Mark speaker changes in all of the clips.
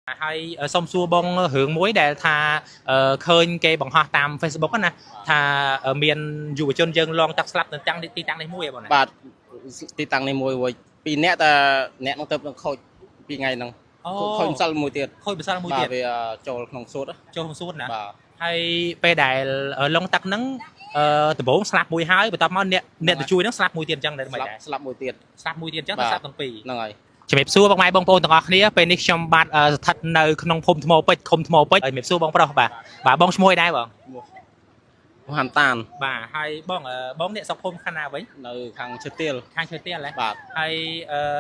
Speaker 1: hay xong xua bông hướng muối để thà khơi cái bằng hoa tam Facebook á nè thà miền dù chân dân long tắc slap tăng đi tăng đi muối bọn này
Speaker 2: បាទទីតាំងនេះមួយពីរអ្នកតែអ្នកនឹងទៅខូចពីថ្ងៃហ្នឹងខូចម្សិលមួយទៀត
Speaker 1: khôi bữa sau muối
Speaker 2: បាទ
Speaker 1: tiền
Speaker 2: វាចូលក្នុងសួត
Speaker 1: cho không suốt nè
Speaker 2: បាទ
Speaker 1: hay pe đại long tắc nắng từ bố slap muối hai bữa tao mau nè nè từ chui nó slap muối tiền chăng để mày đại
Speaker 2: ស្លាប់មួយទៀត
Speaker 1: slap muối tiền chắc là slap từng pì
Speaker 2: ហ្នឹងហើយ
Speaker 1: ជំរាបសួរបងម៉ែបងប្អូនទាំងអស់គ្នាពេលនេះខ្ញុំបាទស្ថិតនៅក្នុងភូមិថ្មពេជ្រឃុំថ្មពេជ្រជំរាបសួរបងប្រុសបាទបងឈ្មោះអីដែរបង
Speaker 2: ហាន់តាន
Speaker 1: បាទហើយបងអ្នកសុកភូមិខាងណាវិញ
Speaker 2: នៅខាងឈើទៀល
Speaker 1: ខាងឈើទៀលហ៎
Speaker 2: បាទ
Speaker 1: ហើយ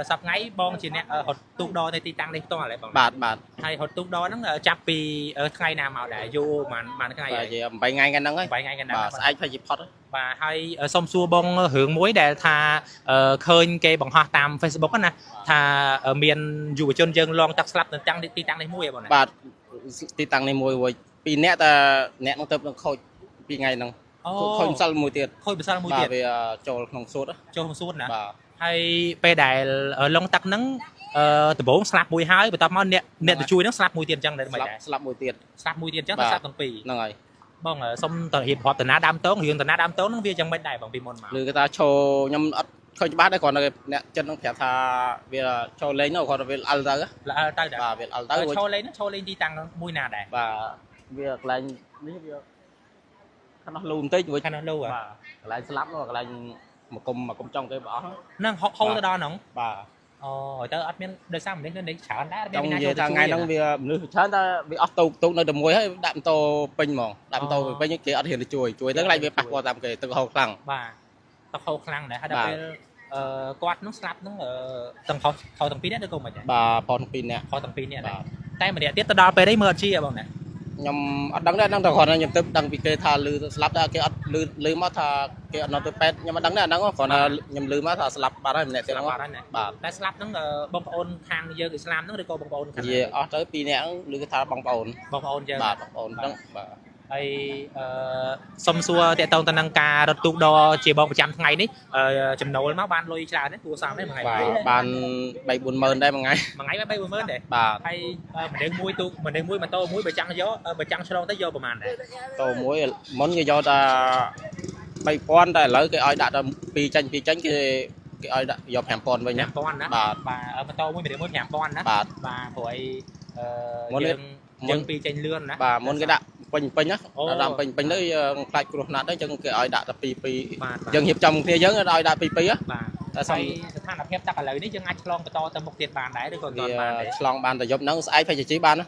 Speaker 1: សប្តាហ៍ថ្ងៃបងជាអ្នករត់ទូកដរនៅទីតាំងនេះផ្ទាល់ហ៎បង
Speaker 2: បាទបាទ
Speaker 1: ហើយរត់ទូកដរហ្នឹងចាប់ពីថ្ងៃណាមកដែរយូរប៉ុន្មានថ្ងៃ
Speaker 2: បាទ
Speaker 1: ហើយ
Speaker 2: ជា8ថ្ងៃហ្នឹងហើយ
Speaker 1: 8ថ្ងៃកណ្ដាល
Speaker 2: បាទស្អែកផាច់ផុត
Speaker 1: បាទហើយសុំសួរបងរឿងមួយដែលថាឃើញគេបង្ហោះតាម Facebook ណាថាមានយុវជនយើងឡងទឹកស្លាប់នៅតាំងទីតាំងនេះមួយហ៎បងណា
Speaker 2: បាទទីតាំងនេះមួយពីរអ្នកតែអ្នកនឹងទៅខូចពីថ្ងៃហ្នឹងខូចម្សិលមួយទៀត
Speaker 1: ខូចម្សិលមួយ
Speaker 2: បា
Speaker 1: ទៀ
Speaker 2: ទ
Speaker 1: ត
Speaker 2: វាចូលក្នុងសួត
Speaker 1: ចូលក្នុងសួនណា
Speaker 2: បាទ
Speaker 1: ហើយពេលដែលឡងទឹកហ្នឹងដំបូងស្លាប់មួយហើយបន្ទាប់មកអ្នកទៅជួយហ្នឹងស្លាប់មួយទៀតអញ្ចឹងដែរមិនដែរ
Speaker 2: ស្លាប់មួយទៀត
Speaker 1: ស្លាប់មួយទៀតអញ្ចឹងទៅស្លាប់ទាំងពីរ
Speaker 2: ហ្នឹងហើយ
Speaker 1: បងសុំទៅរៀបរាប់តាណាដើមតងរឿងតាណាដើមតងហ្នឹងវាយ៉ាងម៉េចដែរបងពីមុនមក
Speaker 2: ឬគេថាឈោខ្ញុំអត់ឃើញច្បាស់ដែរគ្រាន់តែអ្នកចិត្តនឹងប្រាប់ថាវាចូលលេងនោះគាត់ថាវាអល់ទៅ
Speaker 1: ល្អទៅដែរ
Speaker 2: បាទវាអល់ទៅ
Speaker 1: ឈរលេងហ្នឹងឈរលេងទីតាំងមួយណាដែរ
Speaker 2: បាទវាកន្លែងនេះវាខាងនោះលូបន្តិចវិញ
Speaker 1: ខាងនោះលូហ៎
Speaker 2: បាទកន្លែងស្លាប់នោះកន្លែងមកគុំចង់គេបោះ
Speaker 1: ហ្នឹងហូរទៅដល់ហ្នឹង
Speaker 2: បាទ
Speaker 1: អូទៅអត់មានដោយសារមនុស្សនៅច្រើនដែរ
Speaker 2: ចង់និយាយថាថ្ងៃហ្នឹងវាមនុស្សច្រើនតែវាអស់ទូកនៅតែមួយហើយដាក់ម៉ូតូពេញហ្មងដាក់ម៉ូតូពេញគេអត់ហ៊ានទៅជួយទៅខ្លាចវាប៉ះពាល់តាមគេទឹកហូរខ្លាំង
Speaker 1: បាទទឹកហូរខ្លាំងដែរហើយដល់ពេលគាត់នឹងស្លាប់នឹងទាំងខោទាំងពីរនេះឬក៏មិនដែរ
Speaker 2: បាទផងពីរអ្នក
Speaker 1: ខោទាំងពីរនេះដែរតែម្នាក់ទៀតទៅដល់ពេលនេះមើលអត់ជាបងណា
Speaker 2: ខ្ញុំអត់ដឹងដែរដឹងតែគាត់ខ្ញុំទៅដឹងពីគេថាលឺស្លាប់តែគេអត់លឺមកថាគេអត់នៅទៅពេទ្យខ្ញុំអត់ដឹងដែរហ្នឹងគ្រាន់តែខ្ញុំលឺមកថាស្លាប់បាត់ហើយម្នាក់ទៀតហ្នឹង
Speaker 1: បាទហើយណា
Speaker 2: បាទ
Speaker 1: តែស្លាប់នឹងបងប្អូនខាងយើងអ៊ីស្លាមនឹងឬក៏បងប្អូនខាង
Speaker 2: និយាយអស់ទៅពីរអ្នកហ្នឹងលឺថាបងប្អូន
Speaker 1: បងប្អូនយើង
Speaker 2: បាទបងប្អូនហ្នឹងបាទ
Speaker 1: ហើយសុំសួរតេតងទៅនឹងការរត់ទូកដរជាបងប្រចាំថ្ងៃនេះចំណូលមកបានលុយច្រើនទេគួរសមទេមួយថ្ងៃ
Speaker 2: បាទបាន3 4ម៉ឺនដែរមួយថ្ងៃ
Speaker 1: មួយថ្ងៃបាន3 40000ដែរ
Speaker 2: បាទ
Speaker 1: ហើយមនុស្សមួយទូកមនុស្សមួយម៉ូតូមួយបើចង់យកបើចង់ឆ្លងទៅយកប្រហែលដែរ
Speaker 2: តោមួយមុនគេយកតែ3000តែឥឡូវគេឲ្យដាក់តែ2ចាញ់គេឲ្យដាក់យក5000វិញណា
Speaker 1: 5000ណា
Speaker 2: បាទ
Speaker 1: បាទម៉ូតូមួយមនុស្សមួយ5000ណា
Speaker 2: បាទ
Speaker 1: បាទព្រោះអី
Speaker 2: មុននេះ
Speaker 1: យើងពីចេញលឿនណា
Speaker 2: បាទមុនគេដាក់ពេញណា
Speaker 1: អូ
Speaker 2: ដាក់ពេញទៅខ្លាចគ្រោះថ្នាក់ទៅអញ្ចឹងគេឲ្យដាក់តែ2
Speaker 1: បាទ
Speaker 2: យើងរៀបចំគ្នាយើងឲ្យដាក់2 2ហ៎
Speaker 1: បាទ
Speaker 2: តែសុំ
Speaker 1: ហើយស្ថានភាពទឹកឥឡូវនេះយើងអាចឆ្លងបន្តទៅមុខទៀតបានដែរឬក៏មិន
Speaker 2: វា
Speaker 1: បានទេ
Speaker 2: ឆ្លងបានតែយប់ហ្នឹងស្អែកភ័យជីបានណា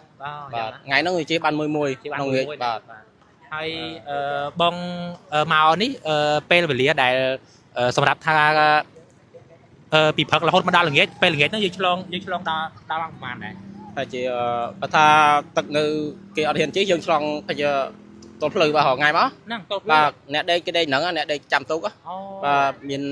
Speaker 1: បាទ
Speaker 2: ថ្ងៃហ្នឹងវាជីបានមួយ
Speaker 1: ជាបាន
Speaker 2: ក្នុង
Speaker 1: មួយ
Speaker 2: រាជ
Speaker 1: មួយ
Speaker 2: បាទ
Speaker 1: ហើយបងមកនេះពេលវេលាដែលសម្រាប់ថាពីព្រឹករហូតមកដល់ល្ងាចពេលល្ងាចហ្នឹងយើងឆ្លងដល់ប្រហែលដែរ
Speaker 2: តែជាបើថាទឹកនៅគេអត់ហ៊ានជិះយើងឆ្លងភ័យទល់ផ្លូវបាទរហងៃមក
Speaker 1: ហ្នឹងតោះ
Speaker 2: បាទអ្នកដេកគេដេកហ្នឹងអ្នកដេកចាំទូក
Speaker 1: អូ
Speaker 2: បាទមាន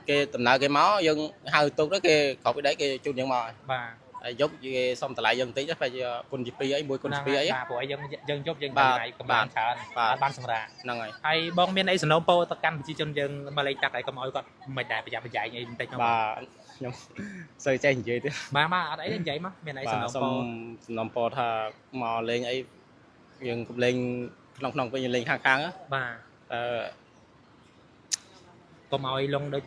Speaker 2: គេដំណើរគេមកយើងហៅទូកទៅគេក្រោកពីដេកគេជូនយើងមក
Speaker 1: បាទ
Speaker 2: ហើយយកគេសុំតម្លៃយើងបន្តិចតែគុណជា2អី1គុណជា2អី
Speaker 1: បាទព្រោះយើងយកយើង
Speaker 2: បាទ
Speaker 1: ថ្ងៃកម្លាំងច្រើន
Speaker 2: បាទ
Speaker 1: បានសម្រាប់
Speaker 2: ហ្នឹងហើយ
Speaker 1: ហើយបងមានអីសំណូមពរទៅកាន់ប្រជាជនយើងមកលេងទឹកឲ្យកុំឲ្យគាត់មិនដែរប្រយ័ត្នប្រយែងអីបន្តិចហ្នឹង
Speaker 2: បាទខ្ញុំសូវចេះនិយាយទេ
Speaker 1: បាទអត់អីទេនិយាយមកមានអីសំណូម
Speaker 2: សុ
Speaker 1: ពរ
Speaker 2: ំសំណុំពរថាមកលេងអីយើងកុំលេងក្នុងវិញលេងខាងៗ
Speaker 1: បាទ
Speaker 2: អឺ
Speaker 1: កុំឲ្យលងដូច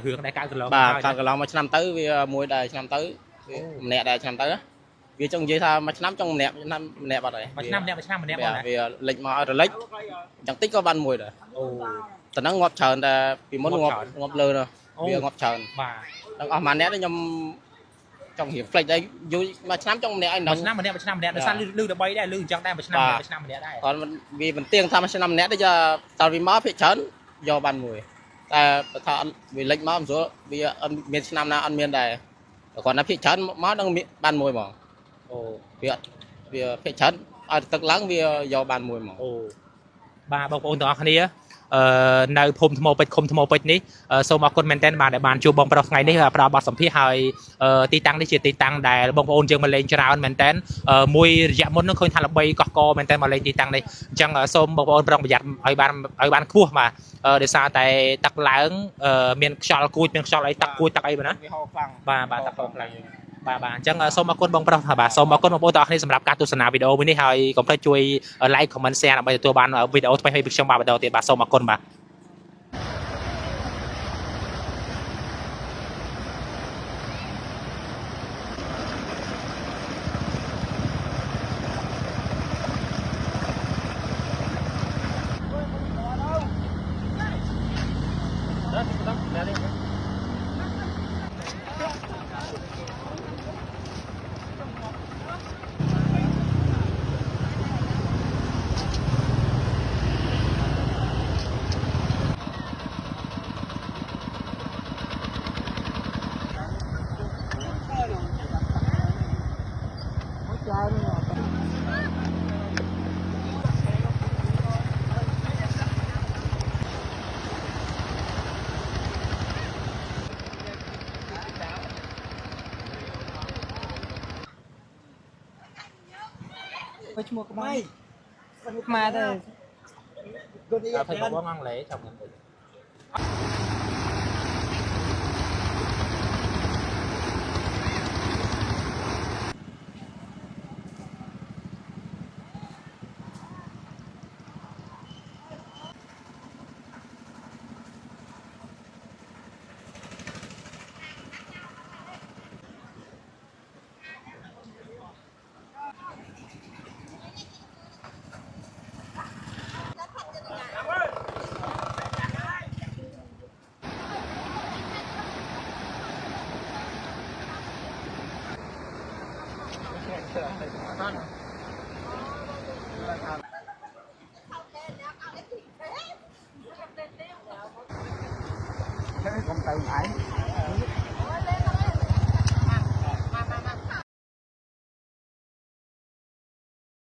Speaker 1: រឿងដែលកើតកន្លង
Speaker 2: បាទកាលកន្លងមួយឆ្នាំទៅវាមួយដែរឆ្នាំទៅម្នាក់ដែរឆ្នាំទៅវាចង់និយាយថាមួយឆ្នាំចង់ម្នាក់បាត់ហើយ
Speaker 1: មួយឆ្នាំម្នាក់បងណា
Speaker 2: វាលេចមកឲ្យរលិចយ៉ាងតិចក៏បានមួយដែរ
Speaker 1: អូ
Speaker 2: តែហ្នឹងងាប់ច្រើនតែពីមុនងាប់លើនោះវាងាប់ច្រើន
Speaker 1: បាទ
Speaker 2: ដល់អស់មួយអ្នកខ្ញុំចង់រៀបផ្លេចដែរយូរមួយឆ្នាំចង់ម្នាក់ឲ្យ
Speaker 1: មួយឆ្នាំម្នាក់ដោយសារលឺដើម្បីដែរលឺអញ្ចឹងដែរមួយឆ្នាំម្នាក់ដែរ
Speaker 2: គាត់វាមិនទៀងថាមួយឆ្នាំម្នាក់ទេតើវាមកភាគច្រើនយកបានមួយតែបើថាវាលេចមកមិនស្រួលវាអត់មានឆ្នាំណាអត់មានដែរគាត់ណាភាគច្រើនមកដល់បានមួយហ្មង
Speaker 1: អូ
Speaker 2: វាភាគច្រើនឲ្យទឹកឡើងវាយកបានមួយហ្មង
Speaker 1: អូបាទបងប្អូនទាំងអស់គ្នានៅភូមិថ្មពេជ្រឃុំថ្មពេជ្រនេះសូមអរគុណមែនទែនបាទដែលបានជួបបងប្រុសថ្ងៃនេះផ្ដល់បទសម្ភាសន៍ហើយទីតាំងនេះជាទីតាំងដែលបងប្អូនយើងមកលេងច្រើនមែនទែនមួយរយៈមុននឹងឃើញថាល្បីកកកមែនទែនមកលេងទីតាំងនេះអញ្ចឹងសូមបងប្អូនប្រុងប្រយ័ត្នឲ្យបានខ្ពស់បាទដោយសារតែទឹកឡើងមានខ្យល់គួចមានខ្យល់អីទឹកគួចទឹកអីបាទណា
Speaker 2: វាហូរខ្លាំង
Speaker 1: បាទទឹកហូរខ្លាំង បាទអញ្ចឹងសូមអរគុណបងប្រុសបាទសូមអរគុណបងប្អូនទាំងអស់គ្នាសម្រាប់ការទស្សនាវីដេអូមួយនេះហើយកុំភ្លេចជួយ like comment share ដើម្បីទទួលបានវីដេអូថ្មីៗពីខ្ញុំបាទបន្តទៀតបាទសូមអរគុណបាទ
Speaker 3: ឈ្មោះខ្មែរខ្មែរទៅ
Speaker 1: thôi có ngon lẽ chồng em
Speaker 3: không tự ngại